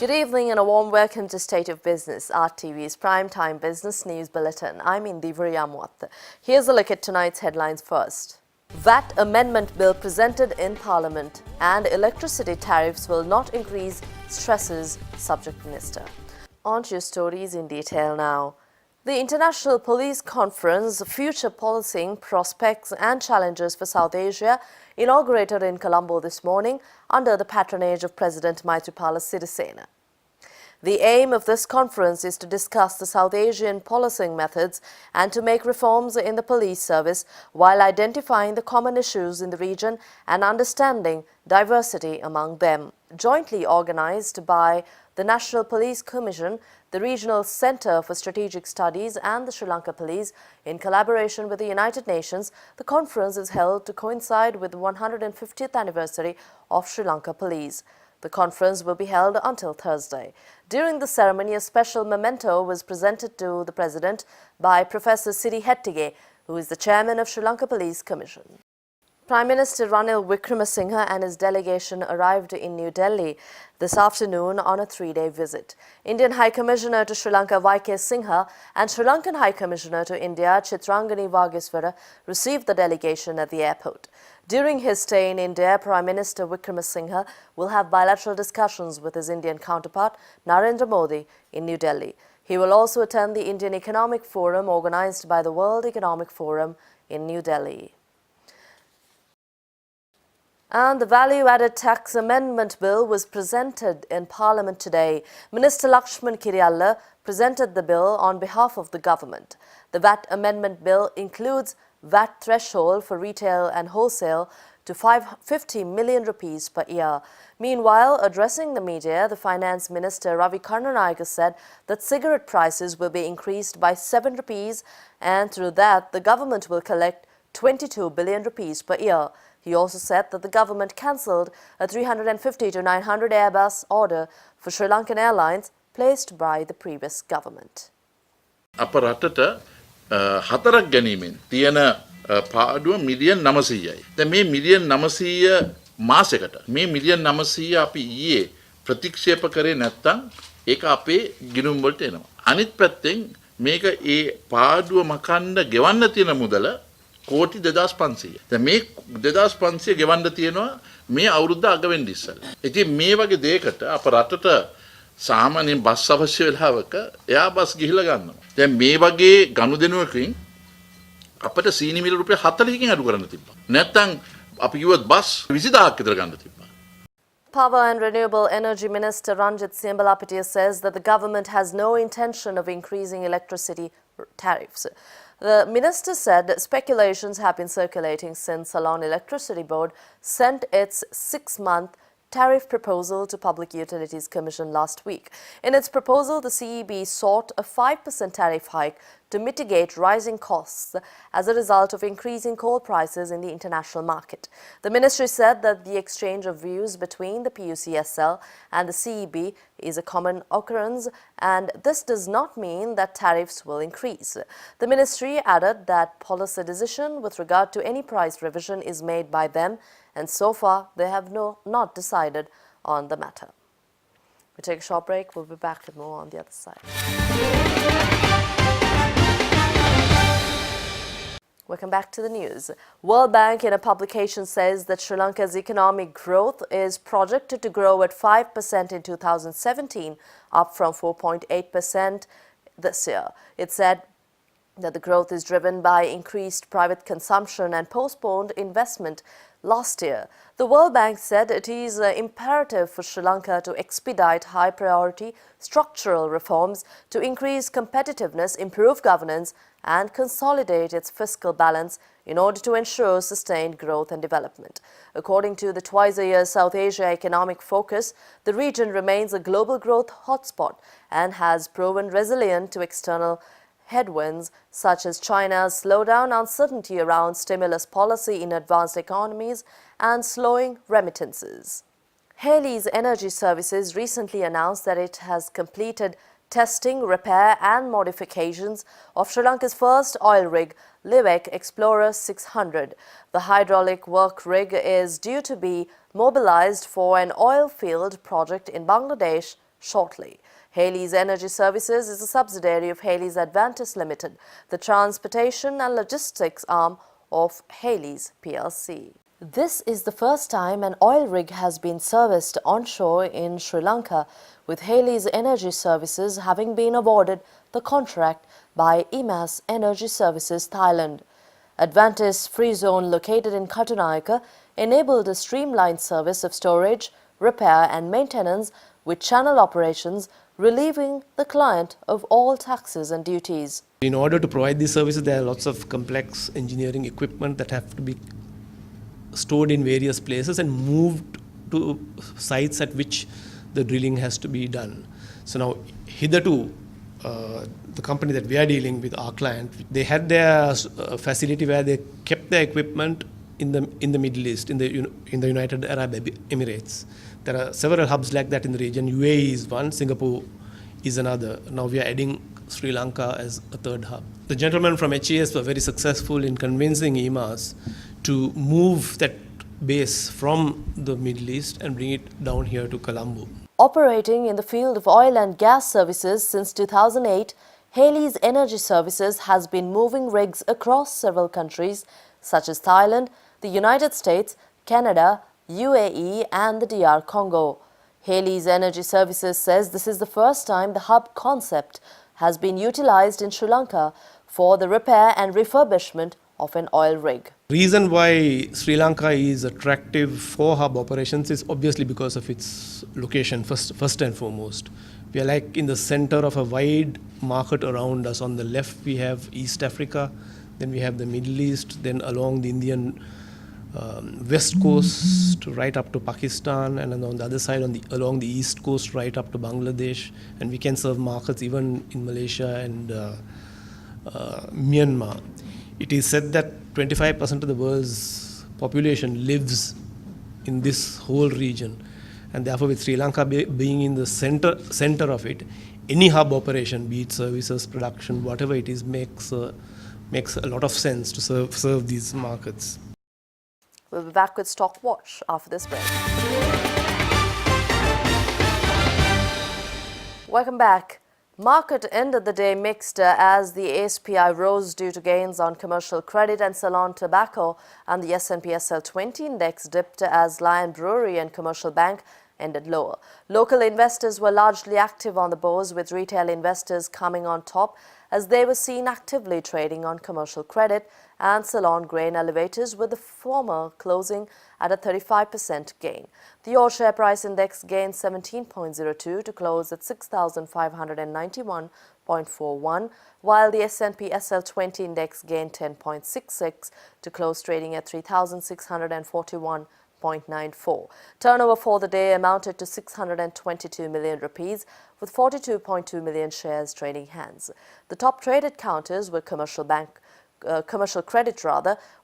Good evening and a warm welcome to State of Business, RTV's primetime business news bulletin. I'm Indi Amwat. Here's a look at tonight's headlines first. VAT Amendment Bill presented in Parliament and electricity tariffs will not increase, stresses Subject Minister. On to your stories in detail now. The International Police Conference, Future Policing, Prospects and Challenges for South Asia, inaugurated in Colombo this morning under the patronage of President Maithripala Sirisena. The aim of this conference is to discuss the South Asian policing methods and to make reforms in the police service while identifying the common issues in the region and understanding diversity among them. Jointly organized by the National Police Commission, the Regional Centre for Strategic Studies and the Sri Lanka Police, in collaboration with the United Nations, the conference is held to coincide with the 150th anniversary of Sri Lanka Police. The conference will be held until Thursday. During the ceremony, a special memento was presented to the President by Professor Siri Hettige, who is the Chairman of Sri Lanka Police Commission. Prime Minister Ranil Wickremesinghe and his delegation arrived in New Delhi this afternoon on a three-day visit. Indian High Commissioner to Sri Lanka Y.K. Singha and Sri Lankan High Commissioner to India Chitrangani Vageswara received the delegation at the airport. During his stay in India, Prime Minister Wickremesinghe will have bilateral discussions with his Indian counterpart Narendra Modi in New Delhi. He will also attend the Indian Economic Forum organized by the World Economic Forum in New Delhi. And the Value-Added Tax Amendment Bill was presented in Parliament today. Minister Lakshman Kiriyalla presented the bill on behalf of the government. The VAT Amendment Bill includes VAT threshold for retail and wholesale to 50 million rupees per year. Meanwhile, addressing the media, the Finance Minister Ravi Karnanayake said that cigarette prices will be increased by 7 rupees and through that the government will collect 22 billion rupees per year. He also said that the government cancelled a 350 to 900 Airbus order for Sri Lankan Airlines placed by the previous government. අපරටට හතරක් ගැනීමෙන් තියෙන පාඩුව million 900යි. දැන් මේ million 900 මාසෙකට මේ million 900 අපි ඊයේ ප්‍රතික්ෂේප කරේ නැත්නම් ඒක අපේ ගිණුම් වලට එනවා. අනිත් පැත්තෙන් මේක ඒ පාඩුව මකන්න ගෙවන්න තියෙන මුදල කෝටි 2500. දැන් මේ 2500 ගෙවන්න තියෙනවා මේ අවුරුද්ද අගවෙන්න ඉස්සෙල්ලා. ඉතින් මේ වගේ දෙයකට අප රටට සාමාන්‍යයෙන් බස් අවශ්‍ය වෙලාවක එයා බස් ගිහිලා ගන්නවා. දැන් මේ වගේ ගනුදෙනුවකින් අපිට සීනි මිල රුපියල් 40කින් අඩු කරන්න තිබ්බා. නැත්නම් අපි කිව්වොත් බස් 20000ක් විතර ගන්න තිබ්බා. Power and Renewable Energy Minister Ranjit Siambalapitiya says that the government has no intention of increasing electricity tariffs. The minister said speculations have been circulating since Ceylon Electricity Board sent its 6-month tariff proposal to Public Utilities Commission last week. In its proposal, the CEB sought a 5% tariff hike to mitigate rising costs as a result of increasing coal prices in the international market. The ministry said that the exchange of views between the PUCSL and the CEB is a common occurrence and this does not mean that tariffs will increase. The ministry added that policy decision with regard to any price revision is made by them and so far they have not decided on the matter. We take a short break. We'll be back with more on the other side. Welcome back to the news. World Bank in a publication says that Sri Lanka's economic growth is projected to grow at 5% in 2017, up from 4.8% this year. It said that the growth is driven by increased private consumption and postponed investment last year. The World Bank said it is imperative for Sri Lanka to expedite high-priority structural reforms to increase competitiveness, improve governance and consolidate its fiscal balance in order to ensure sustained growth and development. According to the twice-a-year South Asia Economic Focus, the region remains a global growth hotspot and has proven resilient to external headwinds such as China's slowdown, uncertainty around stimulus policy in advanced economies and slowing remittances. Haley's Energy Services recently announced that it has completed testing, repair and modifications of Sri Lanka's first oil rig, Livek Explorer 600. The hydraulic work rig is due to be mobilized for an oil field project in Bangladesh shortly. Haley's Energy Services is a subsidiary of Haley's Advantis Limited, the transportation and logistics arm of Haley's PLC. This is the first time an oil rig has been serviced onshore in Sri Lanka, with Haley's Energy Services having been awarded the contract by EMAS Energy Services Thailand. Advantis Free Zone, located in Katunayaka, enabled a streamlined service of storage, repair and maintenance with channel operations, relieving the client of all taxes and duties. In order to provide these services, there are lots of complex engineering equipment that have to be stored in various places and moved to sites at which the drilling has to be done. So now, hitherto, the company that we are dealing with, our client, they had their facility where they kept their equipment in the Middle East, in the United Arab Emirates. There are several hubs like that in the region. UAE is one, Singapore is another. Now we are adding Sri Lanka as a third hub. The gentlemen from HES were very successful in convincing EMAS to move that base from the Middle East and bring it down here to Colombo. Operating in the field of oil and gas services since 2008, Haley's Energy Services has been moving rigs across several countries such as Thailand, the United States, Canada, UAE and the DR Congo. Haley's Energy Services says this is the first time the hub concept has been utilized in Sri Lanka for the repair and refurbishment of an oil rig. Reason why Sri Lanka is attractive for hub operations is obviously because of its location, first and foremost. We are like in the center of a wide market around us. On the left we have East Africa, then we have the Middle East, then along the Indian west coast right up to Pakistan, and then on the other side along the east coast right up to Bangladesh, and we can serve markets even in Malaysia and Myanmar. It is said that 25% of the world's population lives in this whole region, and therefore with Sri Lanka being in the center of it, any hub operation, be it services, production, whatever it is, makes a lot of sense to serve these markets. We'll be back with Stock Watch after this break. Welcome back. Market ended the day mixed as the SPI rose due to gains on commercial credit and Ceylon tobacco, and the S&P SL20 index dipped as Lion Brewery and Commercial Bank ended lower. Local investors were largely active on the bourse, with retail investors coming on top as they were seen actively trading on commercial credit and Ceylon grain elevators, with the former closing at a 35% gain. The All Share Price Index gained 17.02 to close at 6,591.41, while the S&P SL20 Index gained 10.66 to close trading at 3,641.94. Turnover for the day amounted to 622 million rupees, with 42.2 million shares trading hands. The top traded counters were commercial credit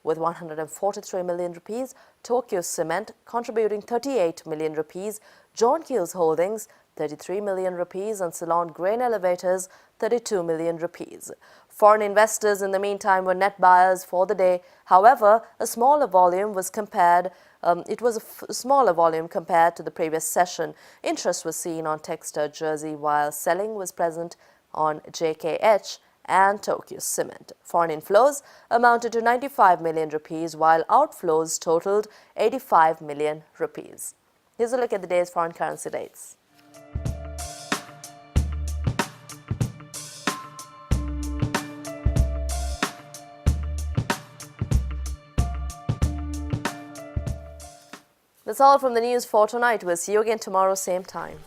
with 143 million rupees, Tokyo Cement contributing 38 million rupees, John Keel's Holdings 33 million rupees and Ceylon Grain Elevators 32 million rupees. Foreign investors in the meantime were net buyers for the day. However, a smaller volume was compared to the previous session. Interest was seen on Texter Jersey, while selling was present on JKH and Tokyo Cement. Foreign inflows amounted to 95 million rupees, while outflows totaled 85 million rupees. Here's a look at the day's foreign currency rates. That's all from the news for tonight. We'll see you again tomorrow, same time.